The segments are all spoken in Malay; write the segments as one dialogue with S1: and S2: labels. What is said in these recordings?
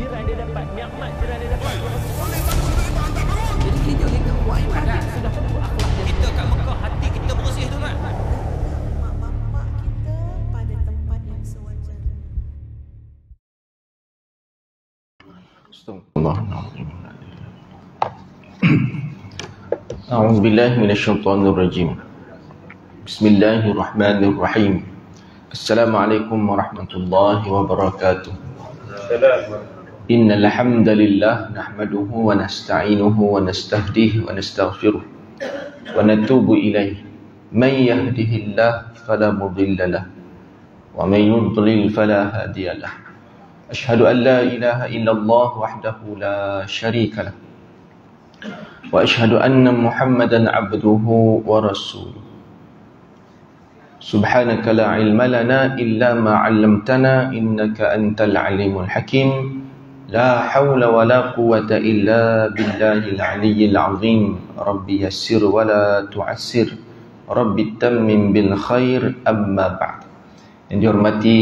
S1: jiran dia dapat, nikmat jiran dia dapat.
S2: Jadi kita buat ibadat.
S1: Sudah tentu akhlak dia.
S2: Kita kat Mekah, hati kita bersih tu kan.
S3: Mak bapak kita pada tempat yang sewajarnya.
S4: A'udzu billahi minasyaitonir rajim. Bismillahirrahmanirrahim. Assalamualaikum warahmatullahi wabarakatuh. Innal hamdalillah nahmaduhu wa nasta'inuhu wa nastahdihi wa nastaghfiruh wa natubu ilaihi. Man yahdihillahu fala mudilla lahu wa man yudlil fala hadiya lahu. Ashhadu an la ilaha illallah wahdahu la syarika lahu wa ashhadu anna Muhammadan abduhu wa rasuluh. Subhanaka la ilma lana illa ma 'allamtana innaka antal alimul hakim. La hawla wa la quwwata illa billahil aliyyil azim. Rabbi yassir wa la tu'assir. Rabbi tammim bil khair. Amma ba'd. Yang dihormati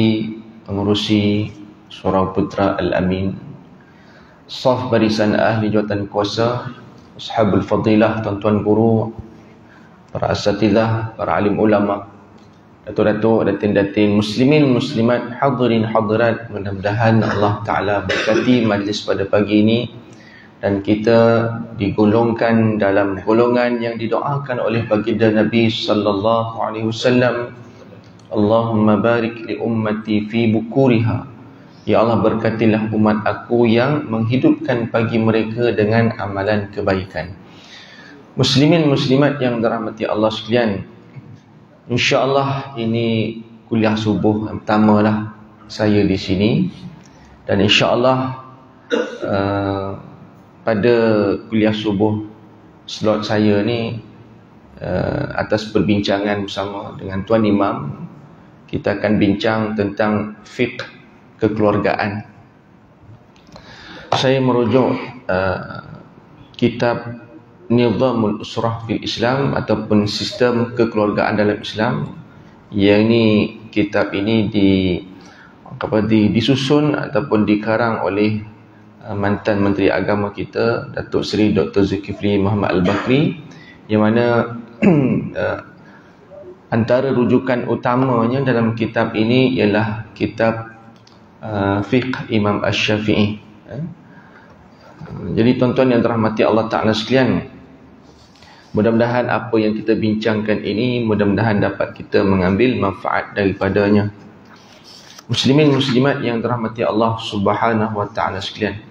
S4: pengurusi Surau Putra Al-Amin, saf barisan ahli jawatan kuasa, ashabul fadilah, tuan-tuan guru, para asatidzah, para alim ulama, datuk-datuk, datin-datin, muslimin, muslimat, hadirin, hadirat. Mudah-mudahan Allah Ta'ala berkati majlis pada pagi ini dan kita digolongkan dalam golongan yang didoakan oleh baginda Nabi sallallahu alaihi wasallam. Allahumma barik li ummati fi bukuriha. Ya Allah, berkatilah umat aku yang menghidupkan pagi mereka dengan amalan kebaikan. Muslimin, muslimat yang dirahmati Allah sekalian, InsyaAllah ini kuliah subuh yang pertama lah saya di sini. Dan insyaAllah pada kuliah subuh slot saya ni atas perbincangan bersama dengan Tuan Imam, kita akan bincang tentang fiqh kekeluargaan. Saya merujuk kitab Nizamul Usrah fil Islam ataupun sistem kekeluargaan dalam Islam. Yang ini, kitab ini disusun ataupun dikarang oleh mantan Menteri Agama kita, Datuk Seri Dr. Zulkifli Muhammad Al-Bakri, yang mana antara rujukan utamanya dalam kitab ini ialah kitab Fiqh Imam Asy-Syafi'i. Jadi tuan-tuan yang dirahmati Allah Ta'ala sekalian, mudah-mudahan apa yang kita bincangkan ini mudah-mudahan dapat kita mengambil manfaat daripadanya. Muslimin, muslimat yang dirahmati Allah Subhanahu wa Ta'ala sekalian,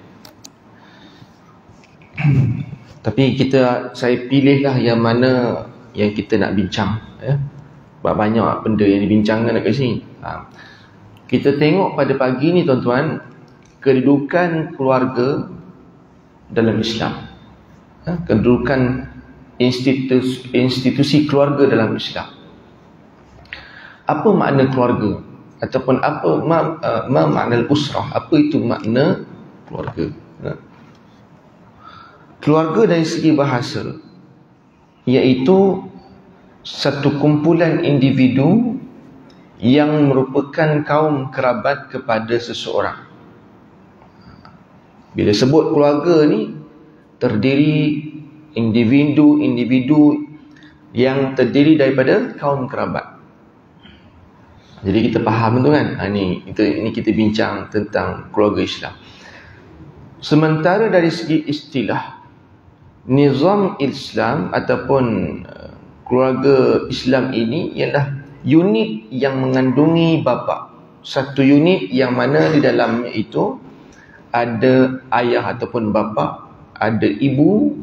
S4: tapi saya pilihlah yang mana yang kita nak bincang, ya. Banyak benda yang dibincangkan dekat sini. Kita tengok pada pagi ni tuan-tuan, kedudukan keluarga dalam Islam, kedudukan institusi keluarga dalam Islam. Apa makna keluarga? Ataupun apa makna usrah? Apa itu makna keluarga? Keluarga dari segi bahasa iaitu satu kumpulan individu yang merupakan kaum kerabat kepada seseorang. Bila sebut keluarga ni, terdiri individu-individu yang terdiri daripada kaum kerabat. Jadi kita faham tu kan. Ini kita bincang tentang keluarga Islam. Sementara dari segi istilah, nizam Islam ataupun keluarga Islam ini ialah unit yang mengandungi bapa. Satu unit yang mana di dalamnya itu ada ayah ataupun bapa, ada ibu,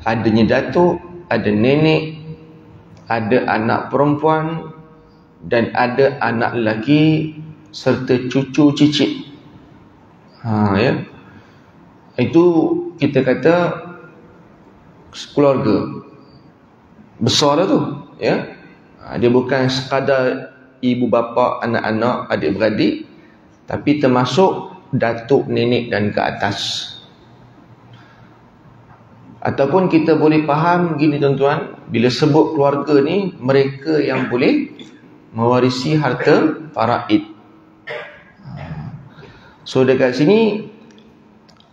S4: adanya datuk, ada nenek, ada anak perempuan dan ada anak lelaki serta cucu cicit. Ya. Itu kita kata keluarga besar tu, ya. Dia bukan sekadar ibu bapa, anak-anak, adik-beradik, tapi termasuk datuk, nenek dan ke atas. Ataupun kita boleh faham gini tuan-tuan, bila sebut keluarga ni, mereka yang boleh mewarisi harta faraid. So dekat sini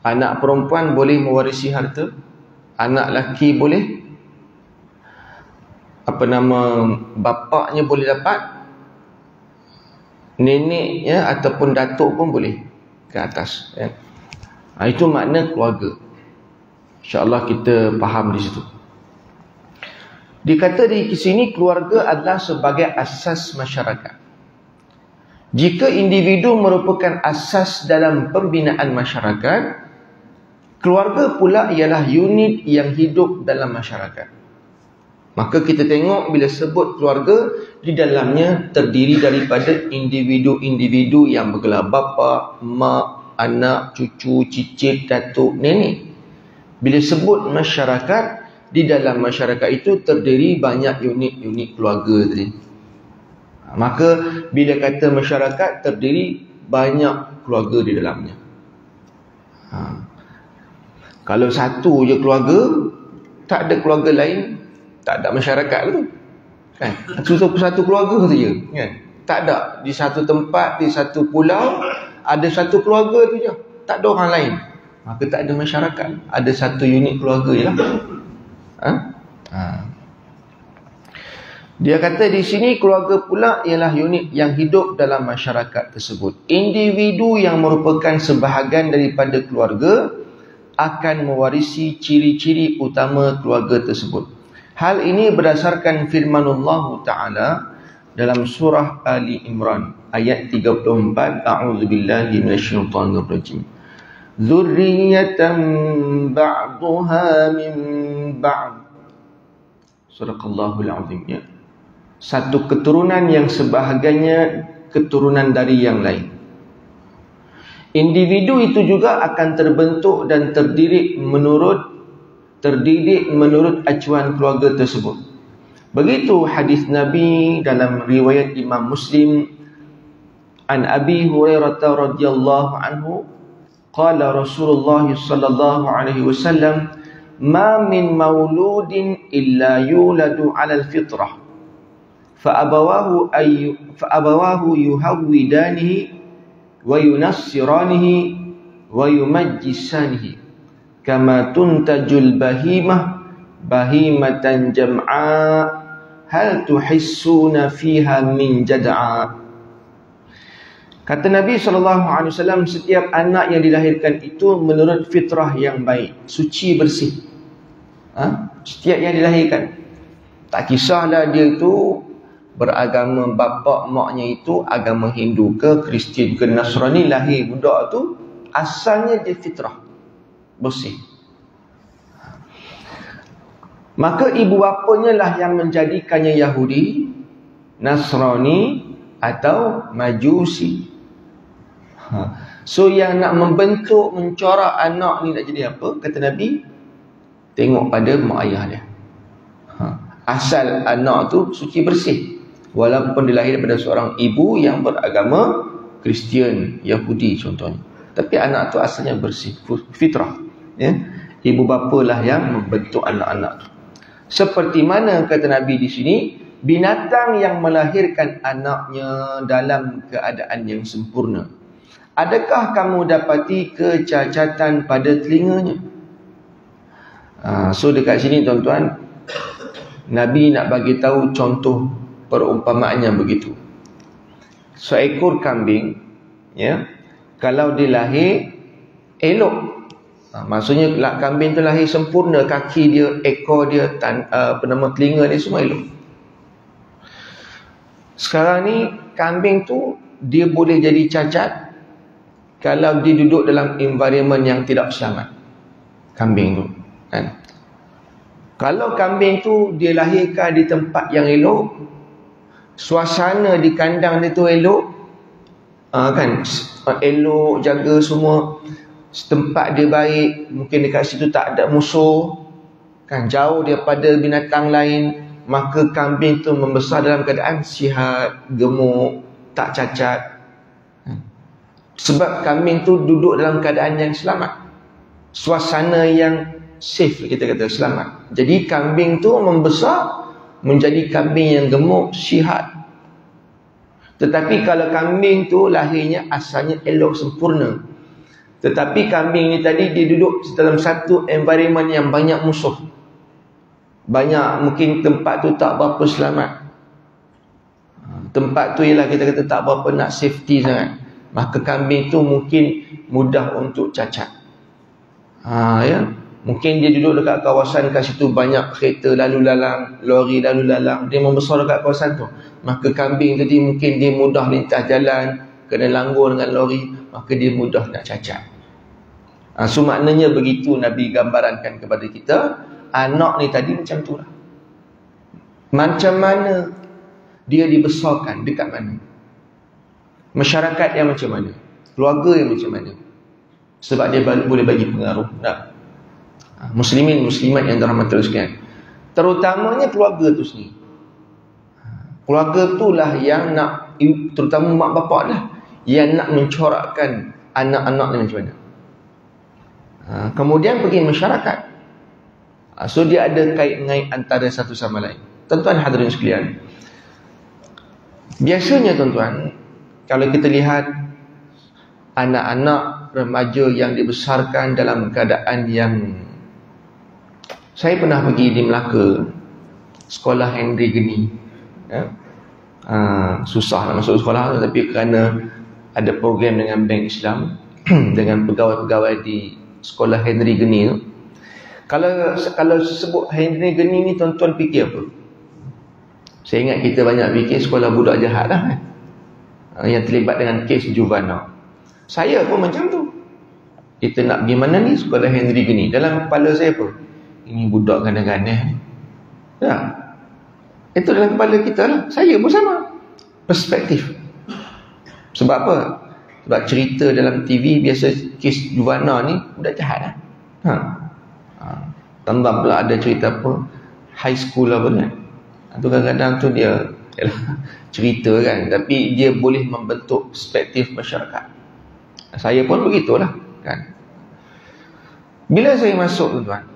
S4: Anak perempuan boleh mewarisi harta, anak lelaki boleh, bapaknya boleh dapat, neneknya ataupun datuk pun boleh ke atas, ya. Itu makna keluarga. InsyaAllah kita faham di situ. Dikata di sini keluarga adalah sebagai asas masyarakat. Jika individu merupakan asas dalam pembinaan masyarakat, keluarga pula ialah unit yang hidup dalam masyarakat. Maka kita tengok bila sebut keluarga, di dalamnya terdiri daripada individu-individu yang bergelar bapa, mak, anak, cucu, cicit, datuk, nenek. Bila sebut masyarakat, di dalam masyarakat itu terdiri banyak unit-unit keluarga tadi. Maka bila kata masyarakat, terdiri banyak keluarga di dalamnya. Kalau satu je keluarga, tak ada keluarga lain, tak ada masyarakat tu, kan? Satu keluarga saja, kan? Tak ada. Di satu tempat, di satu pulau, ada satu keluarga tu je, tak ada orang lain. Maka tak ada masyarakat, ada satu unit keluarga je lah. Dia kata di sini keluarga pula ialah unit yang hidup dalam masyarakat tersebut. Individu yang merupakan sebahagian daripada keluarga akan mewarisi ciri-ciri utama keluarga tersebut. Hal ini berdasarkan firmanullah Ta'ala dalam surah Ali Imran ayat 34. A'udzubillahi minasyaitonirrajim. Dzurriyyatan ba'duha min ba'd. Suraqallahul azim, ya. Satu keturunan yang sebahagiannya keturunan dari yang lain. Individu itu juga akan terbentuk dan terdidik menurut acuan keluarga tersebut. Begitu hadis Nabi dalam riwayat Imam Muslim an Abi Hurairah radhiyallahu anhu, qala Rasulullah sallallahu alaihi wasallam, ma min mauludin illa yuladu 'ala al-fitrah فأبواه يهودانه وينصرانه ويمجسانه كما تنتج البهيمة بهيمة جمعاء هل تحسون فيها من جدعاء. Kata Nabi SAW, setiap anak yang dilahirkan itu menurut fitrah yang baik, suci, bersih. Setiap yang dilahirkan, tak kisahlah dia itu beragama bapa maknya itu agama Hindu ke Kristian ke Nasrani, lahir budak tu asalnya dia fitrah, bersih. Maka ibu bapanya lah yang menjadikannya Yahudi, Nasrani atau Majusi. So yang nak membentuk, mencorak anak ni nak jadi apa, kata Nabi, tengok pada mak ayah dia. Asal anak tu suci, bersih, walaupun dilahir daripada seorang ibu yang beragama Kristian, Yahudi contohnya, tapi anak tu asalnya bersih, fitrah, ya. Ibu bapa lah yang membentuk anak-anak tu. Seperti mana kata Nabi di sini, binatang yang melahirkan anaknya dalam keadaan yang sempurna, adakah kamu dapati kecacatan pada telinganya? So dekat sini tuan-tuan, Nabi nak bagi tahu contoh perumpamaannya begitu. Seekor kambing, ya, kalau dia lahir elok, maksudnya kambing tu lahir sempurna, kaki dia, ekor dia, telinga dia semua elok. Sekarang ni kambing tu dia boleh jadi cacat kalau dia duduk dalam environment yang tidak selamat. Kambing tu, kan? Kalau kambing tu dia lahirkan di tempat yang elok, suasana di kandang dia tu elok, kan, elok, jaga semua, tempat dia baik, mungkin dekat situ tak ada musuh, kan, jauh daripada binatang lain, maka kambing tu membesar dalam keadaan sihat, gemuk, tak cacat. Sebab kambing tu duduk dalam keadaan yang selamat, suasana yang safe, kita kata selamat. Jadi kambing tu membesar menjadi kambing yang gemuk, sihat. Tetapi kalau kambing tu lahirnya asalnya elok, sempurna, Tetapi kambing ni tadi dia duduk dalam satu environment yang banyak musuh. Banyak, mungkin tempat tu tak berapa selamat. Tempat tu ialah kita kata tak berapa nak safety sangat. Maka kambing tu mungkin mudah untuk cacat. Ya. Mungkin dia duduk dekat kawasan kat situ banyak kereta lalu lalang, lori lalu lalang, dia membesar dekat kawasan tu. Maka kambing tadi mungkin dia mudah lintas jalan, kena langgur dengan lori, maka dia mudah nak cacat. So maknanya begitu Nabi gambarankan kepada kita, anak ni tadi macam tu lah. Macam mana dia dibesarkan, dekat mana, masyarakat yang macam mana, keluarga yang macam mana. Sebab dia boleh bagi pengaruh. Muslimin, muslimat yang dirahmati Allah sekalian, terutamanya keluarga tu sendiri. Keluarga itulah yang nak, terutama mak bapak lah, yang nak mencorakkan anak-anak ni macam mana. Kemudian pergi masyarakat. So dia ada kait-ngait antara satu sama lain. Tuan-tuan hadirin sekalian, biasanya tuan-tuan, kalau kita lihat anak-anak remaja yang dibesarkan dalam keadaan yang, saya pernah pergi di Melaka, sekolah Henry Geni, ya. Susah nak masuk sekolah tu, tapi kerana ada program dengan Bank Islam dengan pegawai-pegawai di sekolah Henry Geni tu. Kalau sebut Henry Geni ni, tuan-tuan fikir apa? Saya ingat kita banyak fikir sekolah budak jahat lah, kan? Yang terlibat dengan kes juvenile. Saya pun macam tu. Kita nak pergi mana ni? Sekolah Henry Geni. Dalam kepala saya apa? Ini budak ganas-ganas. Ya. Itu dalam kepala kita lah. Saya pun sama. Perspektif. Sebab apa? Sebab cerita dalam TV biasa kes juvenile ni budak jahat lah. Tambah pula ada cerita apa, high school apa kan. Itu kadang-kadang tu dia cerita kan, tapi dia boleh membentuk perspektif masyarakat. Saya pun begitulah kan. Bila saya masuk tuan-tuan,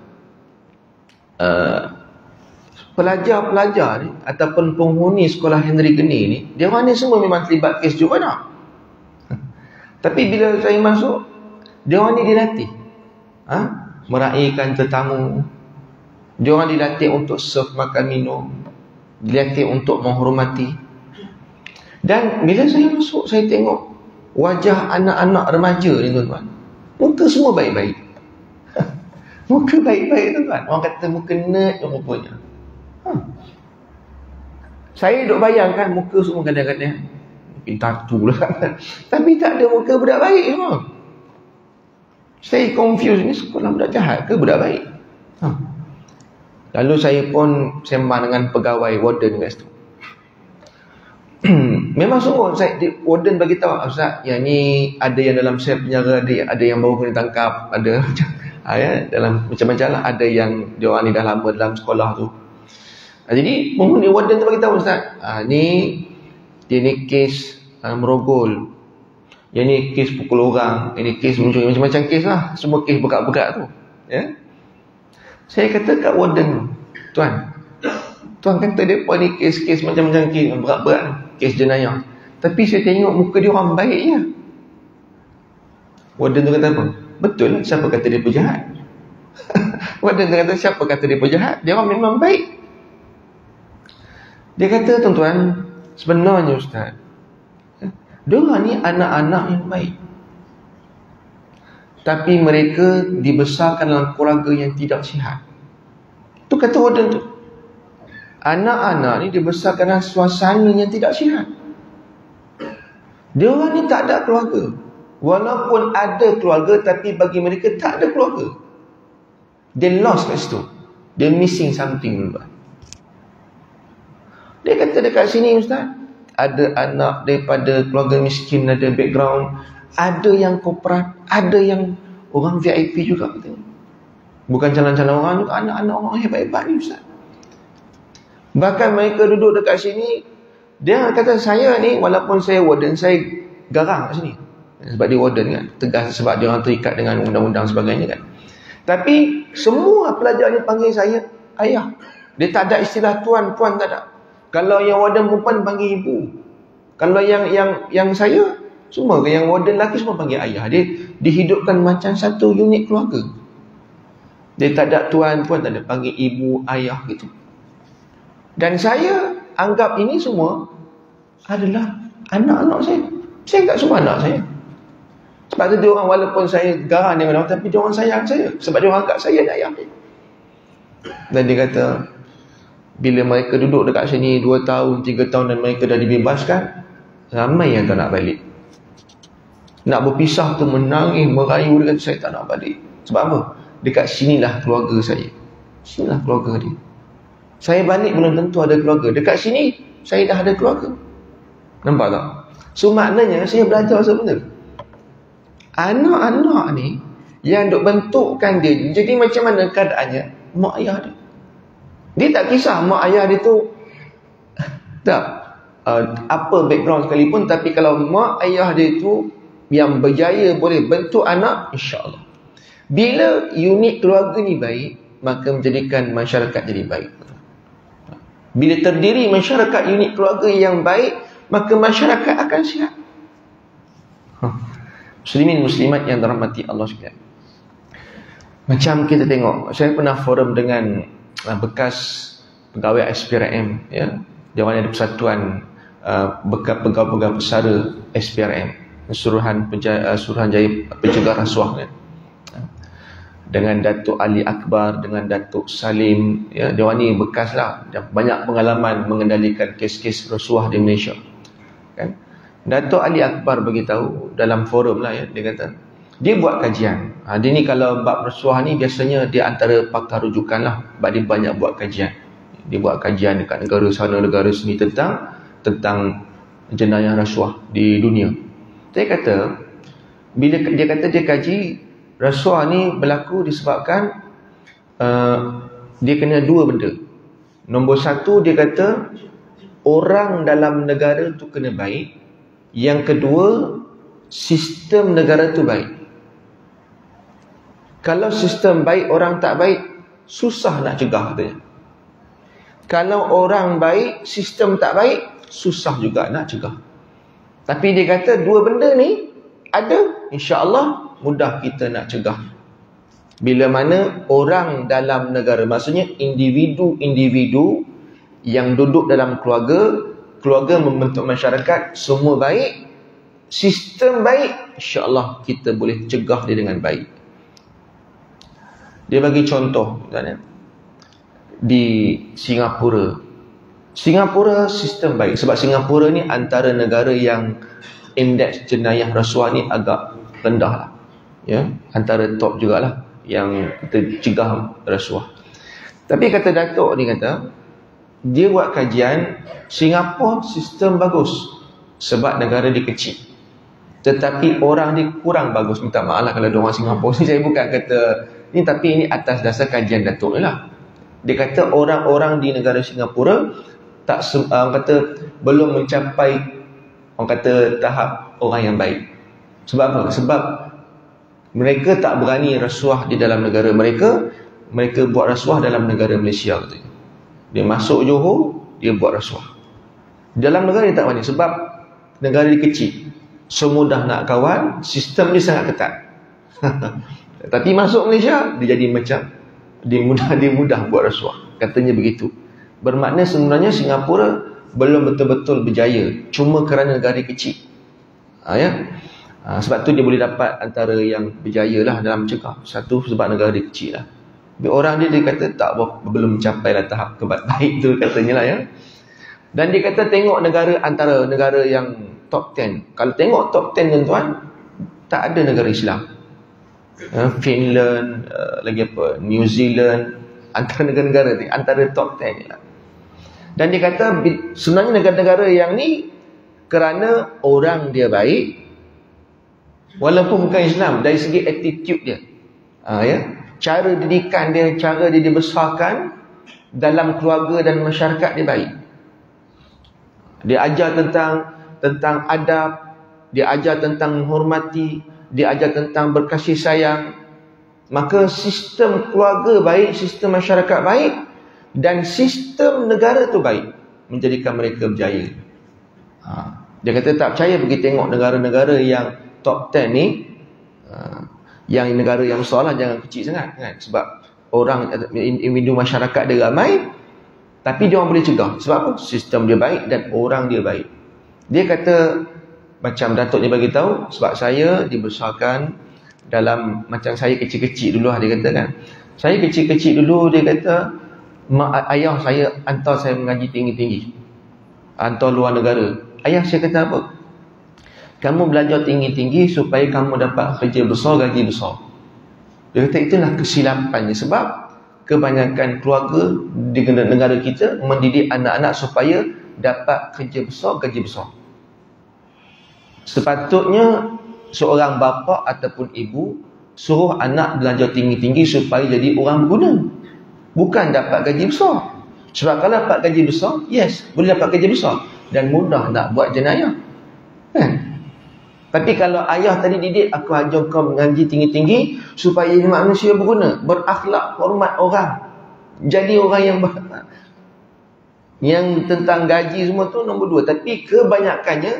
S4: pelajar-pelajar ni ataupun penghuni sekolah Henry Geni ni, dia orang ni semua memang terlibat kes juvenile. Tapi bila saya masuk, dia orang ni dilatih meraihkan tetamu. Dia orang dilatih untuk serve makan minum, dilatih untuk menghormati. Dan bila saya masuk, saya tengok wajah anak-anak remaja ni tuan-tuan, muka semua baik-baik. Muka baik-baik tuan-tuan. Orang kata muka nerd yang rupanya. Saya duk bayangkan muka semua kadang-kadang mungkin tatu lah. Tapi tak ada muka budak baik semua. Saya confused, ni sekolah budak jahat ke budak baik? Lalu saya pun sembang dengan pegawai warden kat situ. Memang sungguh warden bagi tahu, Ustaz, yang ni ada yang dalam sel penjara, ada yang baru kena tangkap, ada ya, dalam macam-macam lah, ada yang dia orang ni dah lama dalam sekolah tu. Jadi penghuni warden tu bagi tahu, Ustaz, ni dia ni kes merogol, yang ni kes pukul orang, ini kes mencuri, macam-macam kes lah, semua kes berat-berat tu, ya. Saya kata kat warden, Tuan kata mereka ni kes-kes macam-macam kes berat-berat, kes jenayah, tapi saya tengok muka dia orang baik je. Warden tu kata apa? Betul lah, siapa kata dia penjahat? Warden tu kata, siapa kata dia penjahat? Dia orang memang baik. Dia kata, tuan-tuan, sebenarnya Ustaz, dia orang ni anak-anak yang baik, tapi mereka dibesarkan dalam keluarga yang tidak sihat. Itu kata warden tu. Anak-anak ni dibesarkan dalam suasana yang tidak sihat. Dia orang ni tak ada keluarga. Walaupun ada keluarga, tapi bagi mereka tak ada keluarga. They lost kat situ. They missing something. Dia kata dekat sini, Ustaz, ada anak daripada keluarga miskin, ada background, ada yang korporat, ada yang orang VIP juga. Bukan calon-calon orang juga, anak-anak orang hebat-hebat ni, Ustaz. Bahkan mereka duduk dekat sini, dia kata, saya ni walaupun saya warden, saya garang kat sini. Sebab dia warden kan, tegas, sebab dia orang terikat dengan undang-undang sebagainya kan. Tapi semua pelajar ni panggil saya ayah. Dia tak ada istilah tuan tak ada. Kalau yang warden perempuan panggil ibu. Kalau yang saya Semua yang warden lelaki semua panggil ayah. Dia dihidupkan macam satu unit keluarga. Dia tak ada tuan pun, tak ada, panggil ibu, ayah gitu. Dan saya anggap ini semua adalah anak-anak saya. Saya anggap semua anak saya. Sebab tu dia orang, walaupun saya garang dengan orang, tapi dia orang sayang saya. Sebab dia orang anggap saya ni ayah. Dan dia kata, bila mereka duduk dekat sini 2 tahun, 3 tahun dan mereka dah dibebaskan, ramai yang tak nak balik. Nak berpisah tu menangis, merayu, dia kata saya tak nak balik. Sebab apa? Dekat sinilah keluarga saya. Sinilah keluarga dia. Saya balik belum tentu ada keluarga. Dekat sini saya dah ada keluarga. Nampak tak? So maknanya saya belajar sebenarnya. Anak-anak ni yang duk bentukkan dia, jadi macam mana keadaannya mak ayah dia. Dia tak kisah mak ayah dia tu tak apa background sekalipun, tapi kalau mak ayah dia tu yang berjaya boleh bentuk anak, insya-Allah. Bila unit keluarga ni baik, maka menjadikan masyarakat jadi baik. Bila terdiri masyarakat unit keluarga yang baik, maka masyarakat akan sihat. Muslimin muslimat yang dirahmati Allah sekalian. Macam kita tengok, saya pernah forum dengan bekas pegawai SPRM, ya. Dia mana ada persatuan pegawai-pegawai pesara SPRM, Suruhanjaya Pencegah Rasuah, kan. Dengan Datuk Ali Akbar, dengan Datuk Salim, ya, dia ni bekas lah, dia banyak pengalaman mengendalikan kes-kes rasuah di Malaysia, kan. Datuk Ali Akbar beritahu dalam forum lah, ya, dia kata dia buat kajian. Dia ni kalau bab rasuah ni biasanya dia antara pakar rujukan lah, sebab dia banyak buat kajian. Dia buat kajian dekat negara sana, negara sini tentang jenayah rasuah di dunia. Dia kata bila dia kata dia kaji, rasuah ni berlaku disebabkan dia kena 2 benda. Nombor 1, dia kata orang dalam negara tu kena baik. Yang kedua, sistem negara tu baik. Kalau sistem baik, orang tak baik, susah nak cegah, katanya. Kalau orang baik, sistem tak baik, susah juga nak cegah. Tapi dia kata 2 benda ni ada, insya-Allah mudah kita nak cegah. Bila mana orang dalam negara, maksudnya individu-individu yang duduk dalam keluarga membentuk masyarakat, semua baik, sistem baik, insya-Allah kita boleh cegah dia dengan baik. Dia bagi contoh, misalnya di Singapura sistem baik. Sebab Singapura ni antara negara yang indeks jenayah rasuah ni agak rendah lah, ya, antara top jugalah yang kita cegah rasuah. Tapi kata Datuk ni, kata dia buat kajian, Singapura sistem bagus sebab negara dia kecil, tetapi orang dia kurang bagus. Minta maaf lah kalau ada orang Singapura ni, saya bukan kata ni, tapi ini atas dasar kajian Datuk ni lah. Dia kata orang-orang di negara Singapura tak kata belum mencapai, orang kata, tahap orang yang baik. Sebab apa? Sebab mereka tak berani rasuah di dalam negara mereka. Mereka buat rasuah dalam negara Malaysia, katanya. Dia masuk Johor, dia buat rasuah. Dalam negara dia tak berani sebab negara dia kecil, semudah nak kawan, sistem dia sangat ketat. Tapi masuk Malaysia, dia jadi macam dia mudah buat rasuah, katanya begitu. Bermakna sebenarnya Singapura belum betul-betul berjaya, cuma kerana negara kecil, ya. Sebab tu dia boleh dapat antara yang berjaya lah dalam cegah. Satu, sebab negara dia kecil lah. Orang dia kata tak, belum mencapai lah tahap baik tu, katanya lah, ya. Dan dia kata tengok negara, antara negara yang top 10. Kalau tengok top 10, tuan-tuan, tak ada negara Islam. Finland, lagi apa, New Zealand, antara negara-negara ni, antara top 10 ni lah. Dan dia kata sebenarnya negara-negara yang ni kerana orang dia baik, walaupun bukan Islam, dari segi attitude dia, ya, cara didikan dia, cara dia dibesarkan dalam keluarga dan masyarakat dia baik. Dia ajar tentang adab, dia ajar tentang menghormati, dia ajar tentang berkasih sayang. Maka sistem keluarga baik, sistem masyarakat baik, dan sistem negara tu baik, menjadikan mereka berjaya. Dia kata tak percaya, pergi tengok negara-negara yang top 10 ni, yang negara yang besar lah, jangan kecil sangat kan? Sebab orang, individu masyarakat dia ramai, tapi dia orang boleh cegah. Sebab apa? Sistem dia baik dan orang dia baik. Dia kata, macam Datuk ni bagi tahu, sebab saya dibesarkan dalam, macam saya kecil-kecil dulu lah, dia kata kan. Saya kecil-kecil dulu, dia kata, ayah saya hantar saya mengaji tinggi-tinggi, hantar luar negara. Ayah saya kata apa? Kamu belajar tinggi-tinggi supaya kamu dapat kerja besar, gaji besar. Dia kata itulah kesilapannya. Sebab kebanyakan keluarga di negara kita mendidik anak-anak supaya dapat kerja besar, gaji besar. Sepatutnya seorang bapa ataupun ibu suruh anak belajar tinggi-tinggi supaya jadi orang berguna, bukan dapat gaji besar. Sebab kalau dapat gaji besar, yes, boleh dapat gaji besar dan mudah nak buat jenayah kan? Tapi kalau ayah tadi didik, aku ajar kau mengaji tinggi-tinggi supaya jadi manusia berguna, berakhlak, hormat orang, jadi orang yang tentang gaji semua tu nombor 2. Tapi kebanyakannya,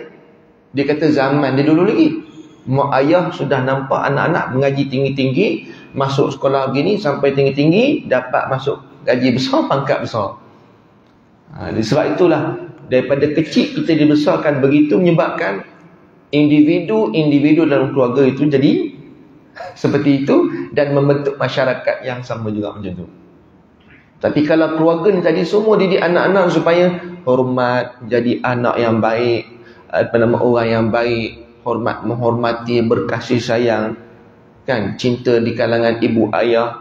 S4: dia kata zaman dia dulu lagi, mak ayah sudah nampak anak-anak mengaji tinggi-tinggi, masuk sekolah begini sampai tinggi-tinggi, dapat masuk gaji besar, pangkat besar. Sebab itulah daripada kecil kita dibesarkan begitu, menyebabkan individu dalam keluarga itu jadi seperti itu dan membentuk masyarakat yang sama juga macam tu. Tapi kalau keluarga ni tadi semua didik anak-anak supaya hormat, jadi anak yang baik, orang yang baik, menghormati, berkasih sayang kan, cinta di kalangan ibu ayah,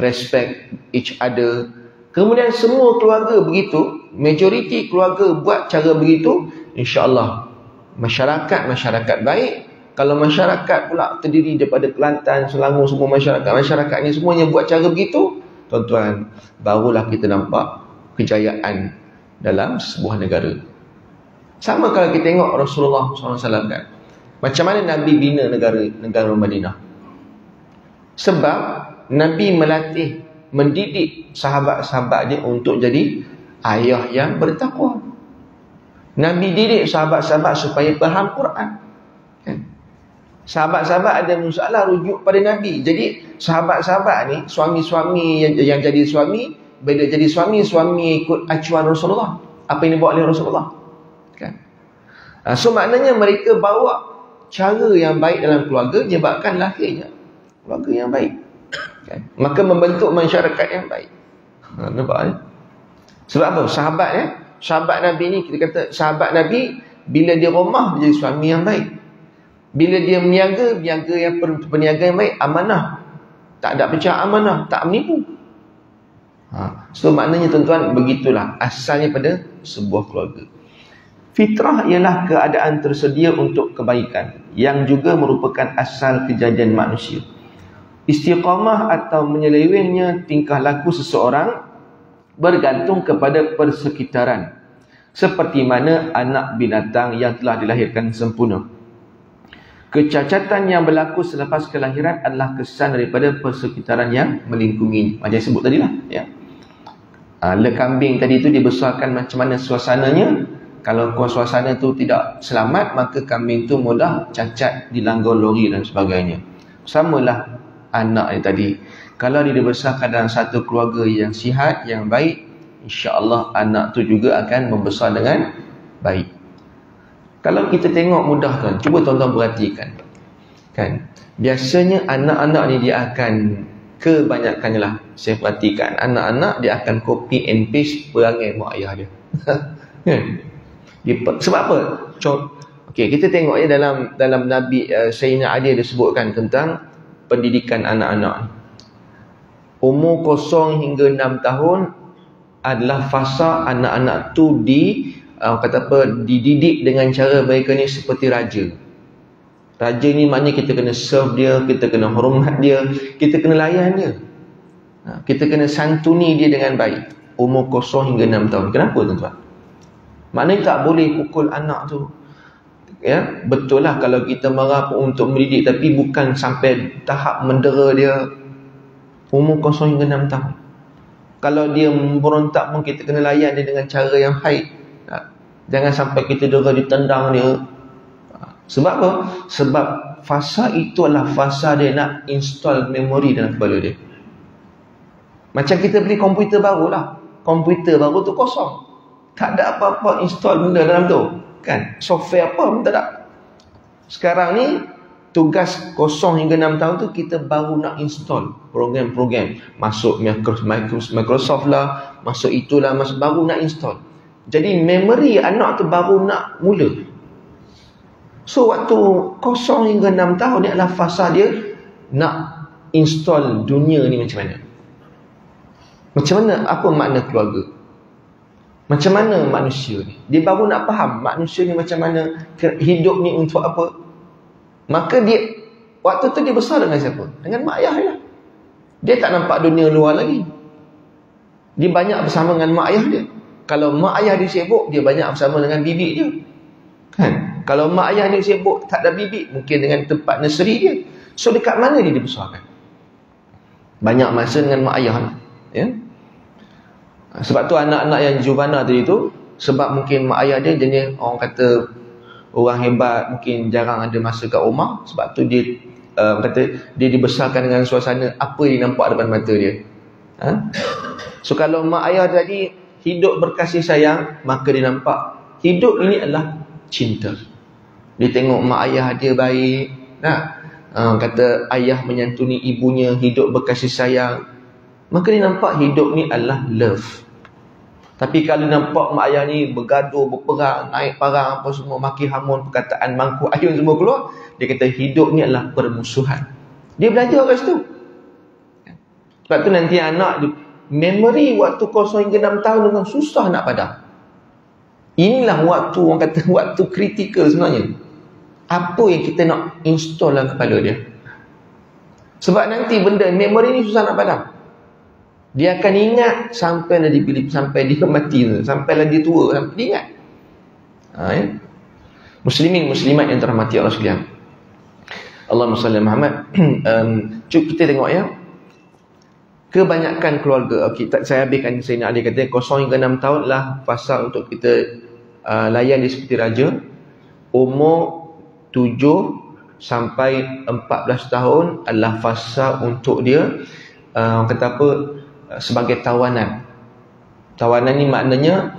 S4: respect each other. Kemudian semua keluarga begitu, majoriti keluarga buat cara begitu, insya-Allah masyarakat baik. Kalau masyarakat pula terdiri daripada Kelantan, Selangor, semua masyarakat ni semuanya buat cara begitu, tuan-tuan, barulah kita nampak kejayaan dalam sebuah negara. Sama kalau kita tengok Rasulullah SAW kan, macam mana Nabi bina negara Madinah. Sebab Nabi melatih, mendidik sahabat-sahabat dia untuk jadi ayah yang bertakwa. Nabi didik sahabat-sahabat supaya faham Quran kan? Sahabat-sahabat ada masalah, rujuk pada Nabi. Jadi sahabat-sahabat ni, suami-suami yang jadi suami, bila jadi suami ikut acuan Rasulullah, apa yang dibawa oleh Rasulullah kan? So maknanya mereka bawa cara yang baik dalam keluarga, menyebabkan lahirnya keluarga yang baik kan? Maka membentuk masyarakat yang baik. Nampak ni? Sebab apa? Sahabat Nabi ni, kita kata sahabat Nabi, bila dia rumah dia jadi suami yang baik. Bila dia berniaga yang berniaga yang baik, amanah, tak ada pecah amanah, tak menipu. So maknanya tuan-tuan, begitulah asalnya pada sebuah keluarga. Fitrah ialah keadaan tersedia untuk kebaikan, yang juga merupakan asal kejadian manusia. Istiqamah atau menyelewengnya tingkah laku seseorang bergantung kepada persekitaran, seperti mana anak binatang yang telah dilahirkan sempurna. Kecacatan yang berlaku selepas kelahiran adalah kesan daripada persekitaran yang melingkungi. Macam sebut tadi lah ya. Kambing tadi tu dibesarkan macam mana suasananya. Kalau suasana tu tidak selamat, maka kambing tu mudah cacat, dilanggar lori dan sebagainya. Samalah anak yang tadi, kalau dia dibesarkan dalam satu keluarga yang sihat, yang baik, insya-Allah anak tu juga akan membesar dengan baik. Kalau kita tengok mudah tuan, cuba tuan-tuan perhatikan kan, biasanya anak-anak ni dia akan, kebanyakannya lah saya perhatikan, anak-anak dia akan copy and paste perangai mak ayah dia. Sebab apa? Okey, kita tengok ya dalam Nabi Sayyidina Ali dia sebutkan tentang pendidikan anak-anak ni. Umur 0 hingga 6 tahun adalah fasa anak-anak tu dididik dengan cara mereka ni seperti raja. Raja ni maknanya kita kena serve dia, kita kena hormat dia, kita kena layan dia, kita kena santuni dia dengan baik. Umur 0 hingga 6 tahun. Kenapa tuan-tuan? Maknanya tak boleh pukul anak tu ya. Betul lah kalau kita marah untuk mendidik, tapi bukan sampai tahap mendera dia. Umur 0 hingga 6 tahun, kalau dia memberontak pun kita kena layan dia dengan cara yang baik. Jangan sampai kita dera ditendang dia. Sebab apa? Sebab fasa itu adalah fasa dia nak install memori dalam kepala dia. Macam kita beli komputer baru lah. Komputer baru tu kosong. Tak ada apa-apa install benda dalam tu. Kan? Software apa pun tak ada. Sekarang ni, tugas 0 hingga 6 tahun tu kita baru nak install program-program. Masuk Microsoft lah, masuk itulah, baru nak install. Jadi memori anak tu baru nak mula. So waktu 0 hingga 6 tahun ni adalah fasa dia nak install dunia ni macam mana. Macam mana, apa makna keluarga, macam mana manusia ni. Dia baru nak faham manusia ni macam mana, hidup ni untuk apa. Maka dia, waktu tu dia besar dengan siapa? Dengan mak ayah dia. Dia tak nampak dunia luar lagi. Dia banyak bersama dengan mak ayah dia. Kalau mak ayah dia sibuk, dia banyak bersama dengan bibik dia. Kan? Kalau mak ayah dia sibuk, tak ada bibik, mungkin dengan tempat nursery dia. So dekat mana dia dibesarkan? Banyak masa dengan mak ayah. Ya? Sebab tu anak-anak yang juvana tadi tu, sebab mungkin mak ayah dia jenis orang kata orang hebat, mungkin jarang ada masa kat rumah. Sebab tu dia kata dia dibesarkan dengan suasana apa yang nampak depan mata dia. So kalau mak ayah tadi hidup berkasih sayang, maka dia nampak hidup ini adalah cinta. Dia tengok mak ayah dia baik, kata ayah menyantuni ibunya, hidup berkasih sayang, maka dia nampak hidup ni adalah love. Tapi kalau nampak mak ayah ni bergaduh, berperang, naik parang apa semua, maki hamun, perkataan mangkuk ayun semua keluar, dia kata hidup ni adalah permusuhan. Dia belajar kat situ. Sebab tu nanti anak memori waktu 0 hingga 6 tahun dengan susah nak padam. Inilah waktu, orang kata waktu kritikal sebenarnya. Apa yang kita nak install dalam kepala dia. Sebab nanti benda memori ni susah nak padam. Dia akan ingat sampai dia mati, sampailah dia tua, sampai dia ingat. Ya? Muslimin muslimat yang dirahmati Allah sekalian. Allahumma salli Muhammad. Cuba kita tengok ya. Kebanyakan keluarga, saya habiskan Sayyidina Ali kata 0 hingga 6 tahun lah fasa untuk kita layan dia seperti raja. Umur 7 sampai 14 tahun adalah fasa untuk dia kata apa, sebagai tawanan. Tawanan ni maknanya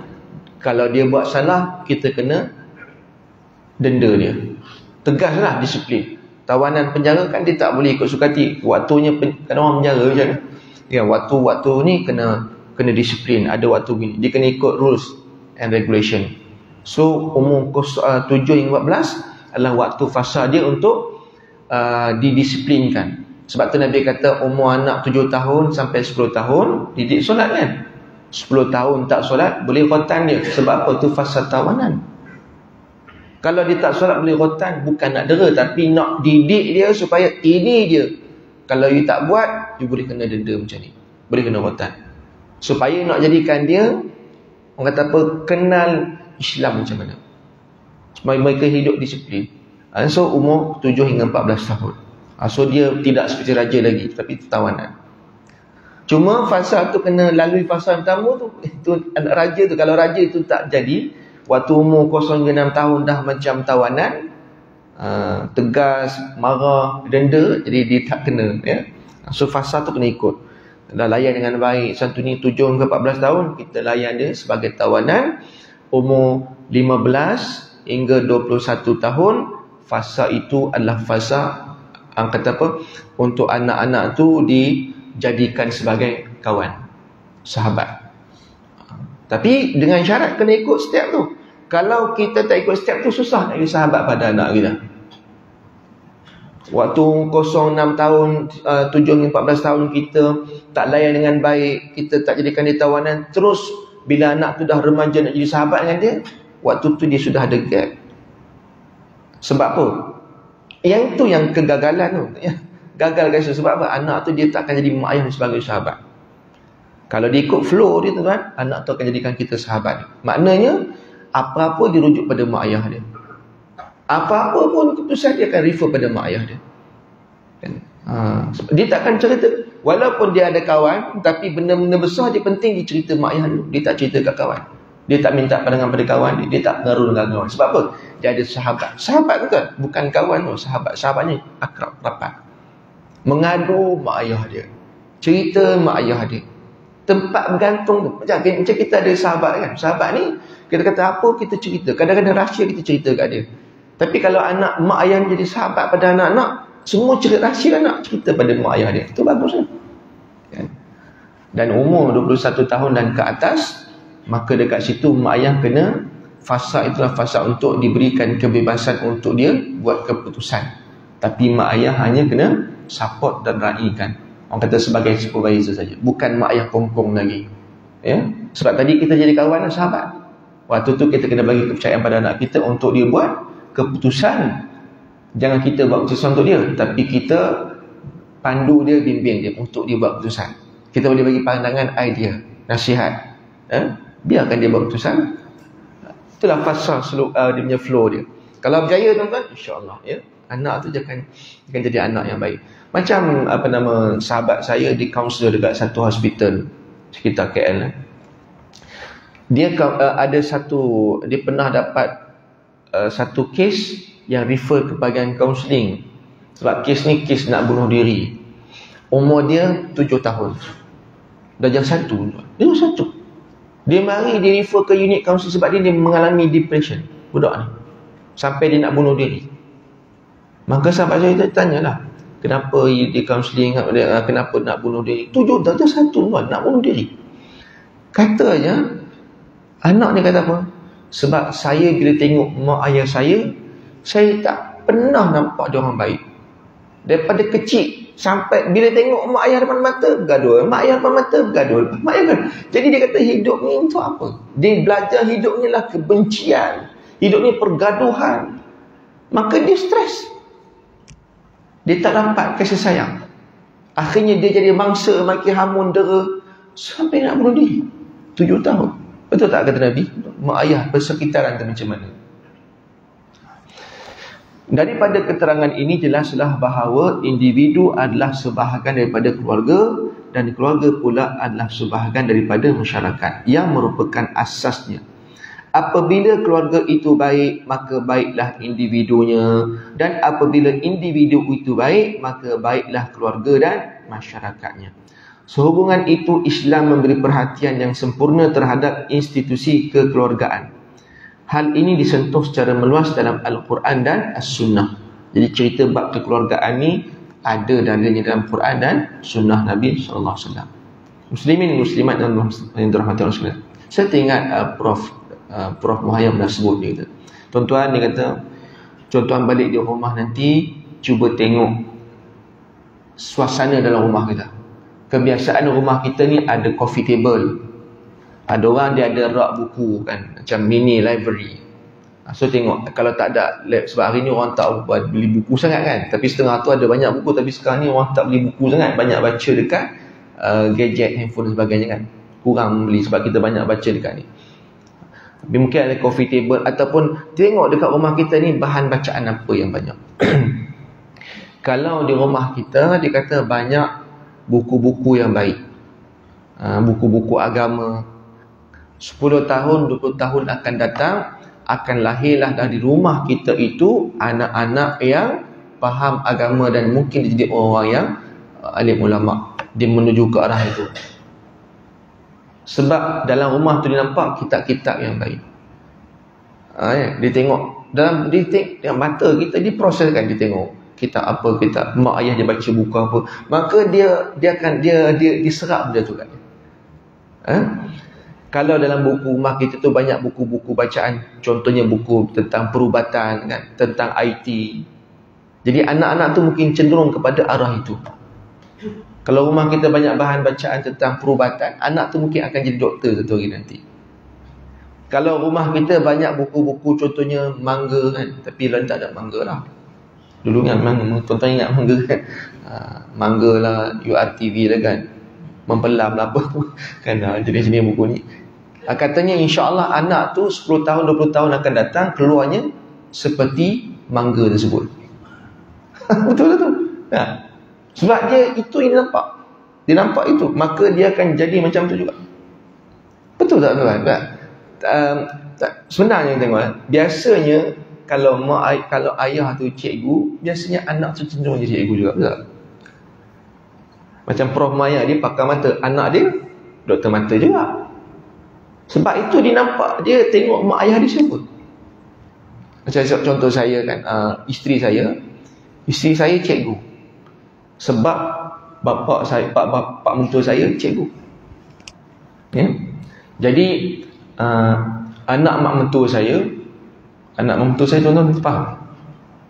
S4: kalau dia buat salah, kita kena denda dia. Tegaslah disiplin. Tawanan penjara kan dia tak boleh ikut sukati. Waktunya kan orang penjara macam mana? Ya, waktu ni kena disiplin. Ada waktu gini. Dia kena ikut rules and regulation. So umur 7 hingga 14 adalah waktu fasa dia untuk didisiplinkan. Sebab tu Nabi kata umur anak 7 tahun sampai 10 tahun didik solat kan. 10 tahun tak solat boleh khotan dia. Sebab apa? Tu fasa tawanan. Kalau dia tak solat boleh khotan, bukan nak dera, tapi nak didik dia supaya ini dia. Kalau you tak buat, you boleh kena denda macam ni, boleh kena khotan. Supaya nak jadikan dia, orang kata apa, kenal Islam macam mana, supaya mereka hidup disiplin. So umur 7 hingga 14 tahun. So dia tidak seperti raja lagi, tapi tawanan. Cuma fasa tu kena lalui fasa yang pertama tu. Itu anak raja tu, kalau raja tu tak jadi, waktu umur 0 hingga 6 tahun dah macam tawanan, tegas, marah, denda, jadi dia tak kena ya. So fasa tu kena ikut. Dah layan dengan baik. Santuni 7 hingga 14 tahun kita layan dia sebagai tawanan. Umur 15 hingga 21 tahun, fasa itu adalah fasa kata apa, untuk anak-anak tu dijadikan sebagai kawan, sahabat. Tapi dengan syarat kena ikut step tu. Kalau kita tak ikut step tu, susah nak jadi sahabat pada anak kita. Waktu 0-6 tahun, 7-14 tahun kita tak layan dengan baik, kita tak jadikan dia tawanan, terus bila anak tu dah remaja nak jadi sahabat dengan dia, waktu tu dia sudah ada gap. Sebab apa? Yang tu yang kegagalan tu ya. Gagal guys. Sebab apa? Anak tu dia tak akan jadi mak ayah sebagai sahabat. Kalau dia ikut flow dia tu kan, anak tu akan jadikan kita sahabat. Maknanya apa-apa dirujuk pada mak ayah dia. Apa-apa pun keputusan dia akan refer pada mak ayah dia kan? Dia tak akan cerita, walaupun dia ada kawan, tapi benda-benda besar dia penting dia cerita mak ayah dulu. Dia tak cerita kat kawan. Dia tak minta pandangan pada kawan dia tak pengaruh dengan kawan. Sebab apa? Dia ada sahabat. Sahabat tu kan, bukan kawan tu, sahabat. Sahabatnya akrab, rapat. Mengadu mak ayah dia, cerita mak ayah dia, tempat bergantung tu. Macam kita ada sahabat kan. Sahabat ni kita kata apa kita cerita. Kadang-kadang rahsia kita cerita kat dia. Tapi kalau anak mak ayah jadi sahabat pada anak-anak, semua cerita rahsia anak cerita pada mak ayah dia. Itu bagus kan? Dan umur 21 tahun dan ke atas, maka dekat situ mak ayah kena, fasa itulah fasa untuk diberikan kebebasan untuk dia buat keputusan. Tapi mak ayah hanya kena support dan raikan. Orang kata sebagai supervisor saja, bukan mak ayah kongkong lagi. Ya? Sebab tadi kita jadi kawan dan sahabat. Waktu tu kita kena bagi kepercayaan pada anak kita untuk dia buat keputusan. Jangan kita buat keputusan untuk dia, tapi kita pandu dia, bimbing dia untuk dia buat keputusan. Kita boleh bagi pandangan, idea, nasihat. Biarkan dia buat keputusan. Itulah fasa dia punya flow dia. Kalau berjaya tuan-tuan, insya-Allah ya, anak tu akan jadi anak yang baik. Macam sahabat saya di kaunselor dekat satu hospital sekitar KL. Dia ada dia pernah dapat satu kes yang refer ke bahagian kaunseling. Sebab kes ni kes nak bunuh diri. Umur dia 7 tahun. Darjah 1. Dia 1. Dia mari dia refer ke unit kaunseling sebab dia mengalami depression. Budak ni. Sampai dia nak bunuh diri. Maka sahabat saya tanyalah, kenapa dia kaunseling, kenapa nak bunuh diri? 7 darjah 1 tuan, nak bunuh diri. Katanya, anak ni kata apa? Sebab saya bila tengok mak ayah saya tak pernah nampak dia orang baik. Daripada kecil sampai bila tengok mak ayah depan mata bergaduh, mak ayah depan mata bergaduh, mak ayah kan. Jadi dia kata hidup ni untuk apa? Dia belajar hidup ni lah kebencian, hidup ni pergaduhan. Maka dia stres. Dia tak dapat kasih sayang. Akhirnya dia jadi mangsa, makin hamun dera sampai nak bunuh diri. 7 tahun. Betul tak kata Nabi? Mak ayah bersekitaran tu macam mana? Daripada keterangan ini jelaslah bahawa individu adalah sebahagian daripada keluarga dan keluarga pula adalah sebahagian daripada masyarakat yang merupakan asasnya. Apabila keluarga itu baik, maka baiklah individunya, dan apabila individu itu baik, maka baiklah keluarga dan masyarakatnya. Sehubungan itu Islam memberi perhatian yang sempurna terhadap institusi kekeluargaan. Hal ini disentuh secara meluas dalam Al-Quran dan As-Sunnah. Jadi cerita bab kekeluargaan ni ada dalilnya dalam Quran dan Sunnah Nabi SAW. Muslimin muslimat yang dirahmati Allah sekalian. Saya teringat Prof Muhayyam dah sebut dia kata, tuan-tuan dia kata, tuan-tuan balik di rumah nanti cuba tengok suasana dalam rumah kita. Kebiasaan rumah kita ni ada coffee table. Ada orang dia ada rak buku kan, macam mini library. So tengok, kalau tak ada, sebab hari ni orang tak beli buku sangat kan, tapi setengah tu ada banyak buku. Tapi sekarang ni orang tak beli buku sangat, banyak baca dekat gadget, handphone dan sebagainya kan. Kurang beli sebab kita banyak baca dekat ni. Tapi mungkin ada coffee table, ataupun tengok dekat rumah kita ni bahan bacaan apa yang banyak. Kalau di rumah kita dia kata banyak buku-buku yang baik, buku-buku agama, 10 tahun, 20 tahun akan datang, akan lahirlah dari rumah kita itu anak-anak yang faham agama dan mungkin dia jadi orang yang alim ulama. Dia menuju ke arah itu. Sebab dalam rumah tu dia nampak kitab-kitab yang baik. Dia tengok dalam mata kita, dia proseskan, dia tengok kitab apa, kitab mak ayah dia baca buku apa, maka dia akan diserap benda tu kan. Kalau dalam buku rumah kita tu banyak buku-buku bacaan, contohnya buku tentang perubatan kan, tentang IT. Jadi anak-anak tu mungkin cenderung kepada arah itu. Kalau rumah kita banyak bahan bacaan tentang perubatan, anak tu mungkin akan jadi doktor satu hari nanti. Kalau rumah kita banyak buku-buku contohnya mangga kan, tapi lain tak ada mangga lah. Dulu kan mangga, tuan-tuan ingat mangga kan? Mangga lah, URTV lah kan, mempelam lah apa kan, jenis-jenis buku ni. Katanya insya-Allah anak tu 10 tahun 20 tahun akan datang keluarnya seperti mangga tersebut. Betul tu. Sebab dia itu yang nampak. Dia nampak itu, maka dia akan jadi macam tu juga. Betul tak tuan? Sebenarnya tengok, biasanya kalau ayah tu cikgu, biasanya anak tu cenderung jadi cikgu juga, betul? Macam Prof Maya, dia pakar mata, anak dia doktor mata juga. Sebab itu dia nampak, dia tengok mak ayah dia siapa. Macam contoh saya kan, isteri saya cikgu. Sebab pak mentua saya cikgu. Ya. Jadi anak mak mentua saya tuan-tuan faham?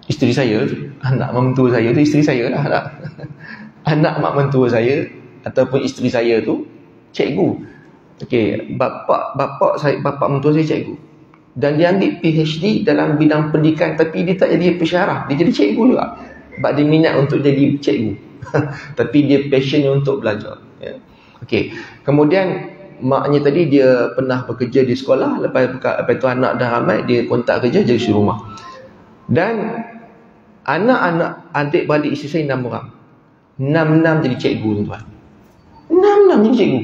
S4: Isteri saya, anak mak mentua saya tu isteri saya lah. Anak mak mentua saya ataupun isteri saya tu cikgu. Okey, bapa mentua saya cikgu. Dan dia ambil PhD dalam bidang pendidikan, tapi dia tak jadi pensyarah, dia jadi cikgu juga. Sebab dia minat untuk jadi cikgu. Tapi dia passion untuk belajar. Ya. Okey. Kemudian maknya tadi dia pernah bekerja di sekolah, lepas tu anak dah ramai, dia kontak kerja jadi suri rumah. Dan anak-anak adik-beradik isteri saya 6 orang. 6 jadi cikgu, tuan-tuan. 6 jadi cikgu.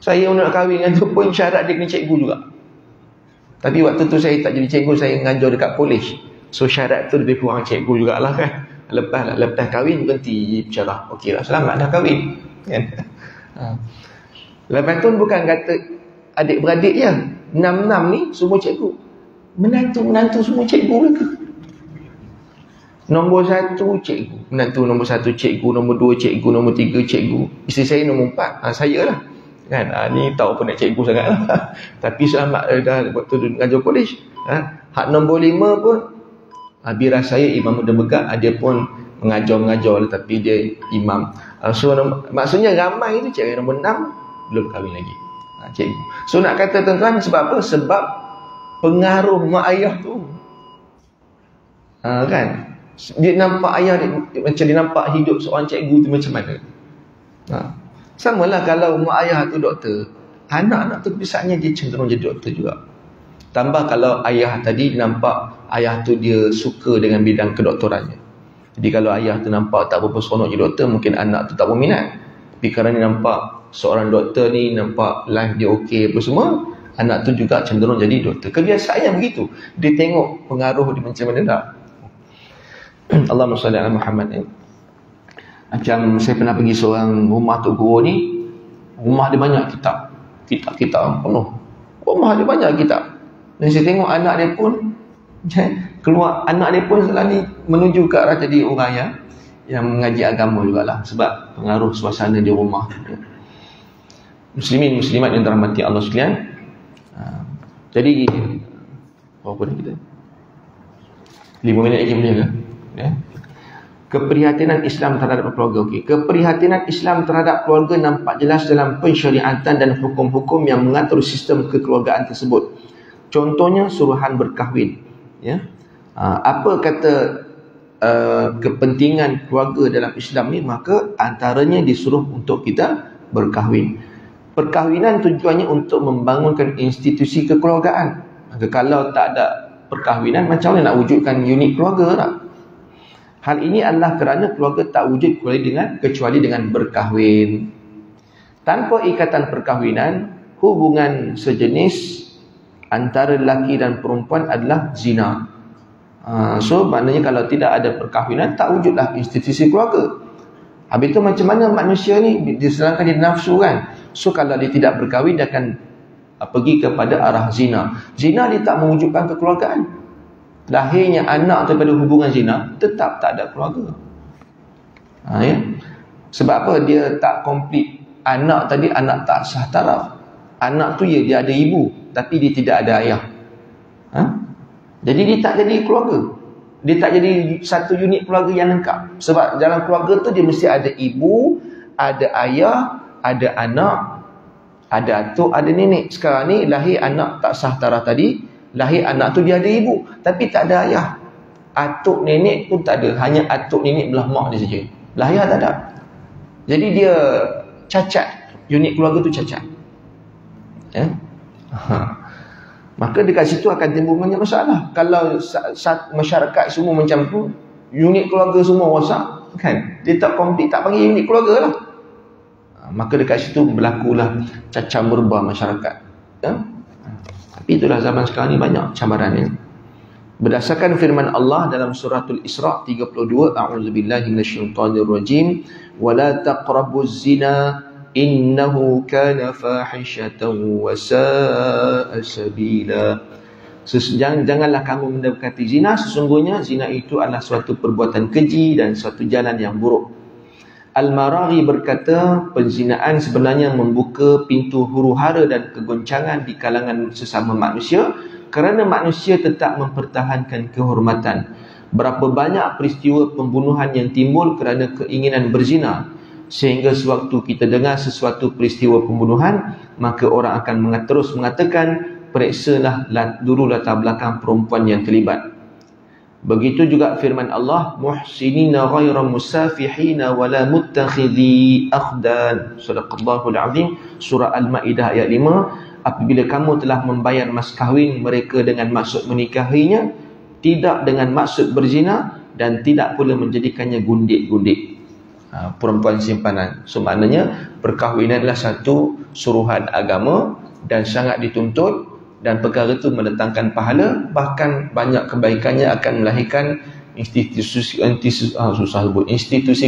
S4: Saya nak kahwin dengan tu pun syarat dia kena cikgu juga. Tapi waktu tu saya tak jadi cikgu, saya ngajar dekat college. So syarat tu lebih kurang cikgu jugalah kan. Lepas kahwin berhenti pensyarah. Okey lah, selamat dah kahwin. Kan? Lepas tu bukan kata adik-beradik je. 6 ni semua cikgu. Menantu semua cikgu lagi. Nombor 1 cikgu. Menantu nombor 1 cikgu, nombor 2 cikgu, nombor 3 cikgu. Isteri saya nombor 4. Saya lah. Kan? Ni tahu apa nak cikgu sangat lah. Tapi selamat dah waktu mengajar college. Hak nombor 5 pun biras saya Imam Muda Megah, dia pun mengajar lah, tapi dia imam. So maksudnya ramai tu cikgu nombor 6 belum kahwin lagi. Cikgu. So nak kata tuan-tuan, sebab apa? Sebab pengaruh mak ayah tu. Kan? Dia nampak ayah dia, macam dia nampak hidup seorang cikgu tu macam mana. Samalah kalau mak ayah tu doktor, anak-anak tu kebiasaannya dia cenderung jadi doktor juga. Tambah kalau ayah tadi nampak ayah tu dia suka dengan bidang kedoktorannya. Jadi kalau ayah tu nampak tak berapa seronok jadi doktor, mungkin anak tu tak berminat. Tapi kerana dia nampak seorang doktor ni, nampak life dia okey apa semua, anak tu juga cenderung jadi doktor. Kebiasaannya begitu. Dia tengok pengaruh dia macam mana tak. Allahumma salli ala Muhammad. Macam saya pernah pergi seorang rumah Tok Guru ni, rumah dia banyak kitab penuh. Rumah dia banyak kitab. Dan saya tengok anak dia pun keluar, anak dia pun selalu menuju ke arah jadi orang yang mengaji agama jugalah, sebab pengaruh suasana di rumah. Muslimin muslimat yang dirahmati Allah sekalian. Jadi berapa dah kita? 5 minit lagi boleh ke? Ya. Keprihatinan Islam terhadap keluarga. Okey, keprihatinan Islam terhadap keluarga nampak jelas dalam pensyariatan dan hukum-hukum yang mengatur sistem kekeluargaan tersebut. Contohnya suruhan berkahwin. Ya. Apa kata kepentingan keluarga dalam Islam ni? Maka antaranya disuruh untuk kita berkahwin. Perkahwinan tujuannya untuk membangunkan institusi kekeluargaan. Maka kalau tak ada perkahwinan, macam mana nak wujudkan unit keluarga tak? Hal ini adalah kerana keluarga tak wujud kecuali dengan berkahwin. Tanpa ikatan perkahwinan, hubungan sejenis antara lelaki dan perempuan adalah zina. So maknanya kalau tidak ada perkahwinan, tak wujudlah institusi keluarga. Habis itu macam mana manusia ni diselangkan dia nafsu kan. So kalau dia tidak berkahwin, dia akan pergi kepada arah zina. Zina dia tak mewujudkan kekeluargaan. Lahirnya anak daripada hubungan zina, tetap tak ada keluarga. Ya? Sebab apa? Dia tak komplit. Anak tadi, anak tak sah taraf. Anak tu dia ada ibu, tapi dia tidak ada ayah. Jadi dia tak jadi keluarga. Dia tak jadi satu unit keluarga yang lengkap. Sebab dalam keluarga tu dia mesti ada ibu, ada ayah, ada anak, ada atuk, ada nenek. Sekarang ni lahir anak tak sah taraf tadi, lahir anak tu dia ada ibu, tapi tak ada ayah. Atuk nenek pun tak ada, hanya atuk nenek belah mak dia saja. Belah ayah tak ada. Jadi dia cacat, unit keluarga tu cacat. Ya? Maka dekat situ akan timbul banyak masalah. Kalau masyarakat semua macam tu, unit keluarga semua rosak, kan? Dia tak komplit, tak panggil unit keluarga lah. Maka dekat situ berlakulah cacah merebah masyarakat. Ya? Tapi itulah zaman sekarang ni banyak cabarannya. Berdasarkan firman Allah dalam suratul Isra 32, a'udzubillahi minasyaitonirrajim, wala taqrabuz zina innahu kana fahishatan wa sa'a sabila. Janganlah kamu mendekati zina, sesungguhnya zina itu adalah suatu perbuatan keji dan suatu jalan yang buruk. Al-Maraghi berkata, penzinaan sebenarnya membuka pintu huru-hara dan kegoncangan di kalangan sesama manusia, kerana manusia tetap mempertahankan kehormatan. Berapa banyak peristiwa pembunuhan yang timbul kerana keinginan berzina, sehingga sewaktu kita dengar sesuatu peristiwa pembunuhan, maka orang akan terus mengatakan, periksalah dulu latar belakang perempuan yang terlibat. Begitu juga firman Allah, muhsinina ghayra musafihina wala muttakhidhi akhdan. Sadaqallahul azim. Surah Al-Maidah ayat 5. Apabila kamu telah membayar mas kahwin mereka dengan maksud menikahinya, tidak dengan maksud berzina, dan tidak pula menjadikannya gundik-gundik, perempuan simpanan. So maknanya perkahwinan adalah satu suruhan agama dan sangat dituntut, dan perkara itu mendatangkan pahala, bahkan banyak kebaikannya akan melahirkan institusi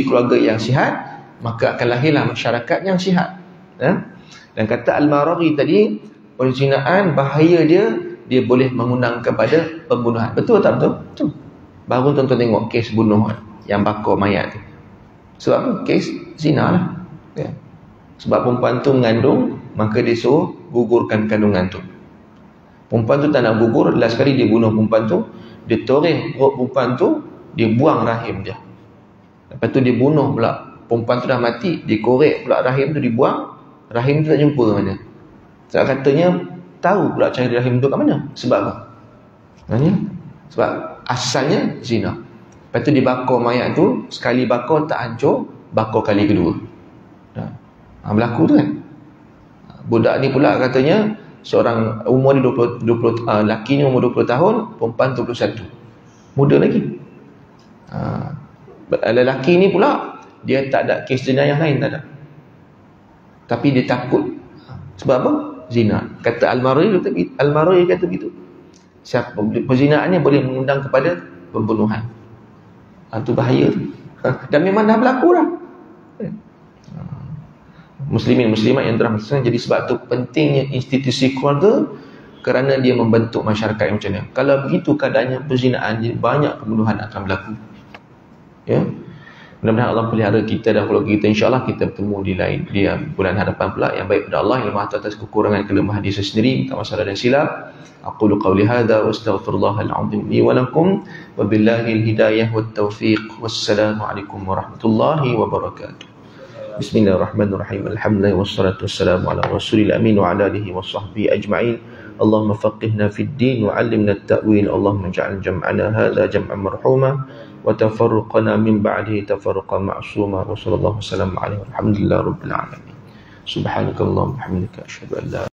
S4: keluarga yang sihat, maka akan lahirlah masyarakat yang sihat. Dan kata Al-Maraghi tadi, perzinaan bahaya dia boleh mengundang kepada pembunuhan. Betul tak betul? Betul. Baru tuan-tuan tengok kes bunuh yang bakar mayat tu. Sebab apa? Kes zina lah. Sebab perempuan tu mengandung, maka dia suruh gugurkan kandungan tu. Perempuan tu tak nak gugur, last kali dia bunuh perempuan tu, dia toreh perut perempuan tu, dia buang rahim dia. Lepas tu dia bunuh pula. Perempuan tu dah mati, dia korek pula rahim tu, dibuang. Rahim tu tak jumpa ke mana. Sebab katanya tahu pula cari rahim tu kat mana. Sebab apa? Sebab asalnya zina. Lepas tu dia bakar mayat tu, sekali bakar tak hancur, bakar kali kedua. Berlaku tu kan. Budak ni pula katanya, seorang umur dia 20 laki ni umur 20 tahun, perempuan 21. Muda lagi. Lelaki ni pula dia tak ada kes zina yang lain, tak ada. Tapi dia takut. Sebab apa? Zina. Kata Al-Maraghi kata begitu. Siapa perzinaannya boleh mengundang kepada pembunuhan. Itu bahaya tu. Dan memang dah berlaku dah. Muslimin muslimat yang dirahmati. Jadi sebab tu pentingnya institusi keluarga, kerana dia membentuk masyarakat yang macam ni. Kalau begitu keadaannya perzinaan, banyak pembunuhan akan berlaku. Ya. Mudah-mudahan Allah pelihara kita dan keluarga kita. InsyaAllah kita bertemu di bulan hadapan pula yang baik pada Allah, yang maha atas kekurangan kelemahan diri sendiri, minta masalah dan silap. Aqulu qawli hadha wa astaghfirullahal azim li wa lakum wa billahil hidayah wat taufiq. Wassalamu alaikum warahmatullahi wabarakatuh. Bismillahirrahmanirrahim. Alhamdulillah wassalatu wassalamu ala rasulil amin wa ala alihi wa sahbihi ajma'in. Allahumma faqihna fid din wa 'allimna at-ta'wil. Allahumma ij'al jam'ana hadha jam'an marhuma wa tafarruqana min ba'dihi tafarruqan ma'suma. Wa sallallahu wasallam alaihi walhamdulillahi rabbil alamin. Subhanakallahumma wa bihamdika asyhadu an la